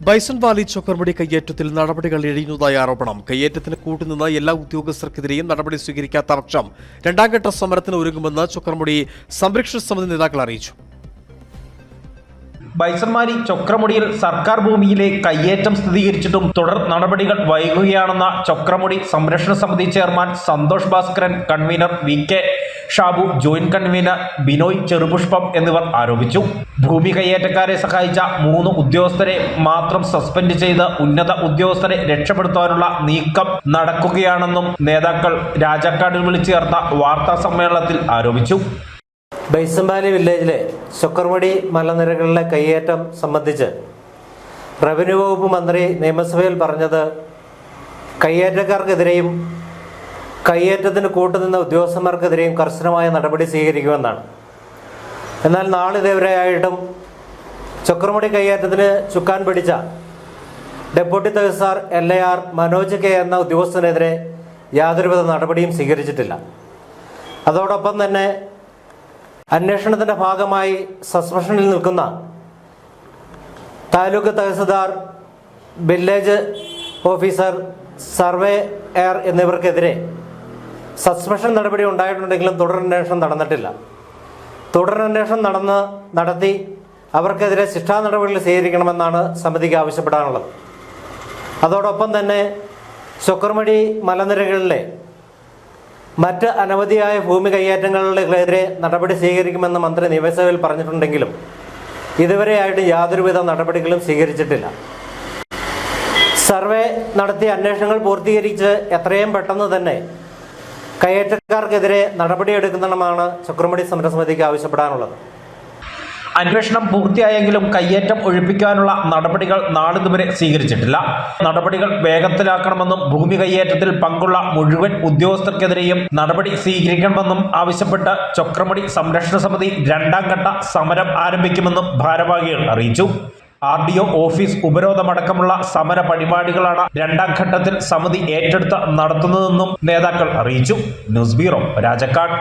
Bison Valley ചൊക്കർമുടി കയ്യേറ്റത്തിൽ നടപടികൾ ഇഴയുന്നതായി ആരോപണം. കയ്യേറ്റത്തിന് കൂട്ടുനിന്ന എല്ലാ ഉദ്യോഗസ്ഥർക്കെതിരെയും നടപടി സ്വീകരിക്കാത്ത പക്ഷം രണ്ടാംഘട്ട സമരത്തിന് ഒരുങ്ങുമെന്ന് ചൊക്കർമുടി സംരക്ഷണ സമിതി നേതാക്കൾ അറിയിച്ചു. ബൈസൺവാലി ചൊക്രമുടിയിൽ സർക്കാർ ഭൂമിയിലെ കയ്യേറ്റം സ്ഥിരീകരിച്ചിട്ടും തുടർ നടപടികൾ വൈകുകയാണെന്ന ചൊക്രമുടി സംരക്ഷണ സമിതി chairman Santhosh Bhaskaran, convener V K. Shabu, joint convener Binoy Cherupushpam എന്നിവർ ആരോപിച്ചു. ഭൂമി കയ്യേറ്റക്കാരെ സഹായിച്ച 3 ഉദ്യോഗസ്ഥരെ മാത്രം സസ്പെൻഡ് ചെയ്ത് ഉന്നത ഉദ്യോഗസ്ഥരെ രക്ഷപ്പെടുത്താനുള്ള നീക്കം നടക്കുകയാണെന്നും നേതാക്കൾ രാജാക്കാടിൽ വിളിച്ചു ചേർത്ത വാർത്താ സമ്മേളനത്തിൽ ആരോപിച്ചു. ബൈസൺ വാലി വില്ലേജിലെ ചൊക്കർമുടി മലനിരകളിലെ കയ്യേറ്റം സംബന്ധിച്ച് റവന്യൂ വകുപ്പ് മന്ത്രി നിയമസഭയിൽ പറഞ്ഞത് കയ്യേറ്റക്കാർക്കെതിരെയും കയ്യേറ്റത്തിന് കൂട്ടുനിന്ന ഉദ്യോഗസ്ഥന്മാർക്കെതിരെയും കർശനമായ നടപടി സ്വീകരിക്കുമെന്നാണ്. എന്നാൽ നാളിതുവരെയായിട്ടും ചൊക്കർമുടി കയ്യേറ്റത്തിന് ചുക്കാൻ പിടിച്ച deputy tahsildar LAR Manoj K എന്ന ഉദ്യോഗസ്ഥനെതിരെ യാതൊരുവിധ നടപടിയും സ്വീകരിച്ചിട്ടില്ല. അതോടൊപ്പം തന്നെ അന്വേഷണത്തിന്റെ ഭാഗമായി സസ്പെൻഷനിൽ നിൽക്കുന്ന taluk tahsildar, village officer, surveyor എന്നിവർക്കെതിരെ സസ്പെൻഷൻ നടപടി ഉണ്ടായിട്ടുണ്ടെങ്കിലും തുടരന്വേഷണം നടന്നിട്ടില്ല. തുടരന്വേഷണം നടത്തി അവർക്കെതിരെ ശിക്ഷാ നടപടികൾ സ്വീകരിക്കണമെന്നാണ് സമിതിക്ക് ആവശ്യപ്പെടാനുള്ളത്. അതോടൊപ്പം തന്നെ ചൊക്കർമുടി മലനിരകളിലെ മറ്റ് അനവധിയായ ഭൂമി കയ്യേറ്റങ്ങൾക്കെതിരെ നടപടി സ്വീകരിക്കുമെന്ന് മന്ത്രി നിയമസഭയിൽ പറഞ്ഞിട്ടുണ്ടെങ്കിലും ഇതുവരെയായിട്ട് യാതൊരുവിധ നടപടികളും സ്വീകരിച്ചിട്ടില്ല. സർവേ നടത്തിയ അന്വേഷണങ്ങൾ പൂർത്തീകരിച്ച് എത്രയും പെട്ടെന്ന് തന്നെ കയ്യേറ്റക്കാർക്കെതിരെ നടപടിയെടുക്കണമെന്നാണ് ചൊക്കർമുടി സമരസമിതിക്ക് ആവശ്യപ്പെടാനുള്ളത്. അന്വേഷണം പൂർത്തിയായെങ്കിലും കയ്യേറ്റം ഒഴിപ്പിക്കാനുള്ള നടപടികൾ നാളിതുവരെ സ്വീകരിച്ചിട്ടില്ല. നടപടികൾ വേഗത്തിലാക്കണമെന്നും ഭൂമി കയ്യേറ്റത്തിൽ പങ്കുള്ള മുഴുവൻ ഉദ്യോഗസ്ഥർക്കെതിരെയും നടപടി സ്വീകരിക്കണമെന്നും ആവശ്യപ്പെട്ട് ചൊക്രമുടി സംരക്ഷണ സമിതി 2ാം ഘട്ട സമരം ആരംഭിക്കുമെന്നും ഭാരവാഹികൾ അറിയിച്ചു. RDO ഓഫീസ് ഉപരോധമടക്കമുള്ള സമര പരിപാടികളാണ് 2ാം ഘട്ടത്തിൽ സമിതി ഏറ്റെടുത്ത് നടത്തുന്നതെന്നും നേതാക്കൾ അറിയിച്ചു. News bureau, Rajakkad.